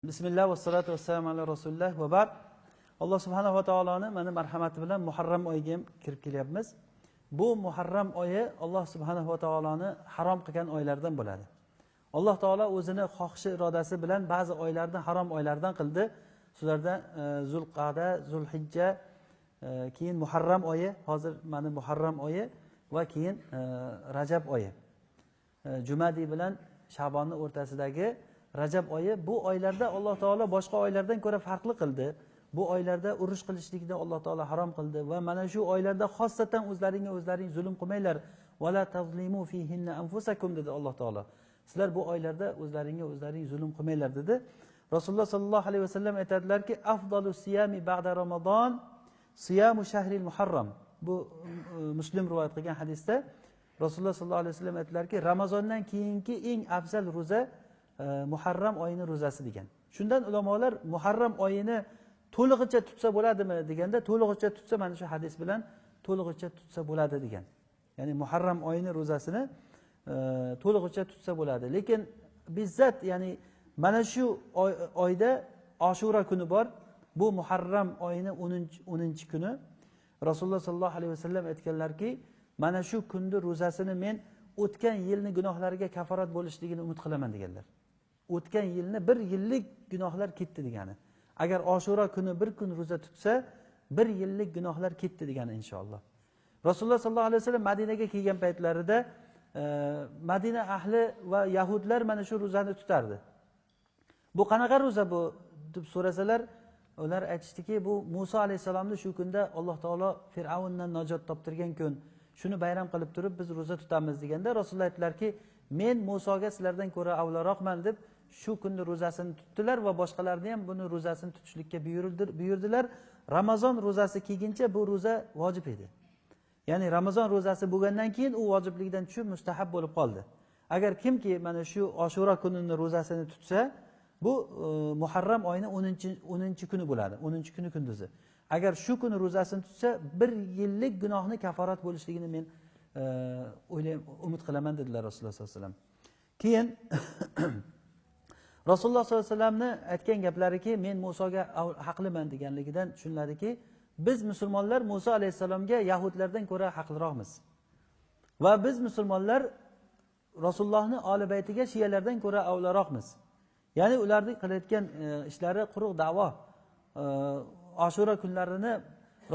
Bismillah va salatu vassalamu ala rasulillah va ba'd. Alloh subhanahu va taoloni mana marhamati bilan Muharram oyiga kirib kelyapmiz. Bu Muharram oyi Alloh subhanahu va taoloni harom qilgan oylardan bo'ladi. Alloh taolo o'zini xohishi irodasi bilan ba'zi oylarni harom oylardan qildi. Shulardan Zulqa'da, Zulhijja, keyin Muharram oyi, hozir mana Muharram oyi va keyin Rajab oyi. Jumadi bilan Shabonning o'rtasidagi Rajab oyi, bu oylarda Alloh taolo boshqa oylardan ko'ra farqli qildi. Bu oylarda urush qilishlikni Alloh taolo harom qildi va mana shu oylarda xossatan o'zlaring zulm qilmanglar. Va la tazlimu fihinna anfusakum dedi Alloh taolo. Sizlar bu oylarda o'zlaring zulm qilmanglar dedi. Rasululloh sallallohu alayhi vasallam aytadilarki, afdalus siyami ba'da Ramazon siyamu shahril Muharram. Bu Muslim rivoyat qilgan hadisda Rasululloh sallallohu alayhi vasallam aytdilarki, Ramazondan keyingi eng afzal ro'za Muharram oyining ro'zasi degan. Shundan ulamolar Muharram oyini to'lig'icha tutsa bo'ladimi deganda, to'lig'icha tutsa mana shu hadis bilan to'lig'icha tutsa bo'ladi degan. Ya'ni Muharram oyining ro'zasini to'lig'icha tutsa bo'ladi. Lekin bizzat ya'ni mana shu oyda Ashura kuni bor. Bu Muharram oyining 10-kuni. Rasululloh sallallohu alayhi vasallam aytganlarki, mana shu kunni ro'zasini men o'tgan yilning gunohlariga kafarat bo'lishligini umid qilaman deganlar. O'tgan yilni bir yillik gunohlar ketdi degani. Agar Ashura kuni bir kun ro'za tutsa, bir yillik gunohlar ketdi degani inshaalloh. Rasululloh sallallohu alayhi vasallam Madinaga kelgan paytlarida Madina ahli va yahudlar mana shu ro'zani tutardi. Bu qanaqa ro'za bu deb so'rasalar, ular aytishdiki, bu Musa alayhisalomni shu kunda Alloh taolo Fir'avndan najot toptirgan kun. Shuni bayram qilib turib biz ro'za tutamiz deganda Rasululloh aytdilarki, men Musoga sizlardan ko'ra avvalroqman deb shu kunni ro'zasini tutdilar va boshqalarni ham buni ro'zasini tutishlikka buyurdilar. Ramazon ro'zasi kelguncha bu ro'za vojib edi. Ya'ni Ramazon ro'zasi bo'lgandan keyin u vojiblikdan tushib mustahab bo'lib qoldi. Agar kimki mana shu Ashura kunining ro'zasini tutsa, bu Muharram oyining 10-kuni bo'ladi, 10-kuni kunduzi. Agar shu kuni ro'zasini tutsa, bir yillik gunohni kafarat bo'lishligini men umid qilaman dedilar Rasululloh sollallohu alayhi vasallam. Keyin Rasululloh sollallohu alayhi vasallamni aytgan gaplariki, men Musoga haqliman deganligidan tushuniladiki, biz musulmonlar Muso alayhisalomga yahudlardan ko'ra haqliroqmiz. Va biz musulmonlar Rasulullohning oli baytiga shiyalardan ko'ra avlaroqmiz. Ya'ni ularning qilayotgan ishlari quruq da'vo. Ashura kunlarini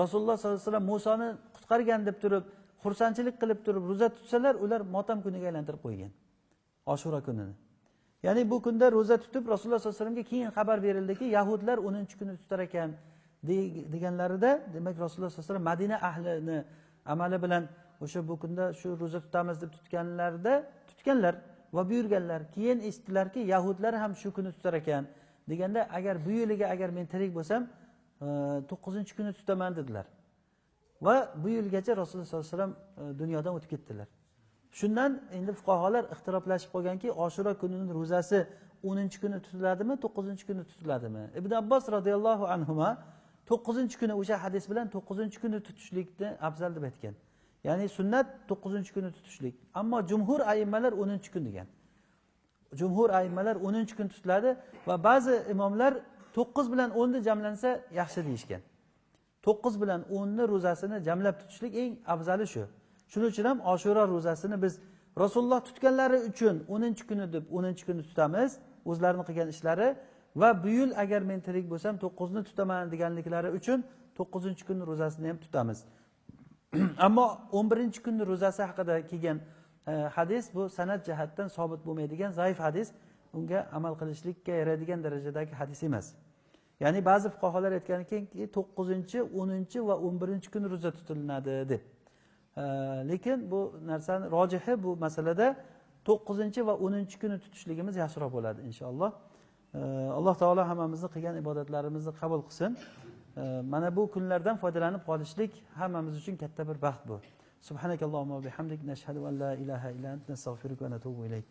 Rasululloh sollallohu alayhi vasallam Musoni qutqargan deb turib, xursandchilik qilib turib ro'za tutsalar, ular motam kuniga aylantirib qo'ygan. Ashura kunini. Ya'ni bu kunda ro'za tutib Rasululloh sollallohu alayhi vasallamga keyin xabar berildiki, yahudlar 10-kuni tutar ekan deganlarida, demak Rasululloh sollallohu alayhi vasallam Madina ahlini amali bilan o'sha bu kunda shu ro'za tutamiz deb tutganlar va buyurganlar. Keyin eshitdilarki, yahudlar ham shu kuni tutar ekan deganda, agar bu yiliga agar men tirik bo'lsam 9-kuni tutaman dedilar. Va bu yilgacha Rasululloh sollallohu alayhi vasallam dunyodan o'tib ketdilar. Shundan endi fuqarolar ixtiroflashib qolganki, Ashura kunining ro'zasi 10-kuni tutiladimi, 9-kuni tutiladimi? Ibn Abbos radhiyallohu anhuma 9-kuni o'sha hadis bilan 9-kuni tutishlikni afzal deb aytgan. Ya'ni sunnat 9-kuni tutishlik. Ammo jumhur aimmalar 10-kun degan. Jumhur aimmalar 10-kun tutiladi va ba'zi imomlar 9 bilan 10 ni jamlansa yaxshi deyishgan. 9 bilan 10 ni ro'zasini jamlab tutishlik eng afzali shu. Shuning uchun ham Ashura ro'zasini biz Rasululloh tutganlari uchun 10-kuni deb 10-kuni tutamiz, o'zlarining qilgan ishlari, va bu yil agar men tirik bo'lsam 9 ni tutaman deganliklari uchun 9-kuni ro'zasini ham tutamiz. Ammo 11-kuni ro'zasi haqida kelgan hadis bu sanad jihatdan sobit bo'lmaydigan zaif hadis, unga amal qilishlikka yaraydigan darajadagi hadis emas. Ya'ni ba'zi fuqarolar aytganki, 9-chi, 10-chi va 11-kuni ro'za tutiladi deb. Lekin bu narsani rojihi bu masalada 9-chi va 10-kuni tutishligimiz yaxshiroq bo'ladi inshaalloh. Alloh taolo hammamizni qilgan ibodatlarimizni qabul qilsin. Mana bu kunlardan foydalanib qolishlik hammamiz uchun katta bir baxt bu. Subhanakallohumma va bihamdik nashhadu an la ilaha illa anta nastag'firuka va natubu ilayk.